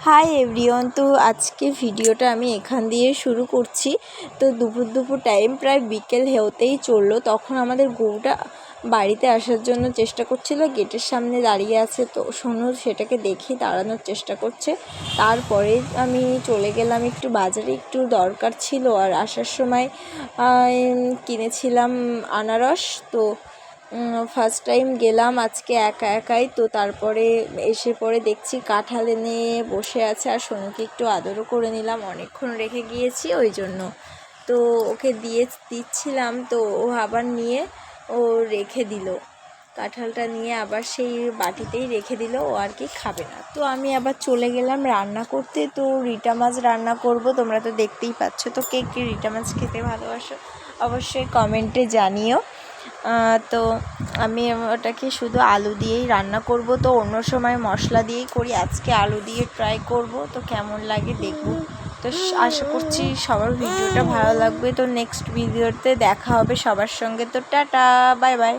Hi everyone. তো আজকে ভিডিওটা আমি এখান দিয়ে শুরু করছি। তো দুপুর টাইম প্রায় বিকেল হতেই চললো, তখন আমাদের গরুটা বাড়িতে আসার জন্য চেষ্টা করছিল। গেটের সামনে দাঁড়িয়ে আছে, তো সোনু সেটাকে দেখে দাঁড়ানোর চেষ্টা করছে। তারপরে আমি চলে গেলাম একটু বাজারে, একটু দরকার ছিল। আর আসার সময় কিনেছিলাম আনারস। তো ফার্স্ট টাইম গেলাম আজকে একা একাই। তো তারপরে এসে পরে দেখছি কাঁঠাল এনে বসে আছে, আর সোনুকে একটু আদরও করে নিলাম, অনেকক্ষণ রেখে গিয়েছি ওই জন্য। তো ওকে দিচ্ছিলাম, তো ও আবার নিয়ে ও রেখে দিল, কাঁঠালটা নিয়ে আবার সেই বাটিতেই রেখে দিল, ও আর কি খাবে না। তো আমি আবার চলে গেলাম রান্না করতে। তো রিটা মাছ রান্না করব, তোমরা তো দেখতেই পাচ্ছ। তো কে কে রিটা মাছ খেতে ভালোবাসো অবশ্যই কমেন্টে জানিও। তো আমি ওটাকে শুধু আলু দিয়েই রান্না করব। তো অন্য সময় মশলা দিয়েই করি, আজকে আলু দিয়ে ট্রাই করব, তো কেমন লাগে দেখব। তো আশা করছি সবার ভিডিওটা ভালো লাগবে। তো নেক্সট ভিডিওতে দেখা হবে সবার সঙ্গে। তো টাটা, বাই বাই।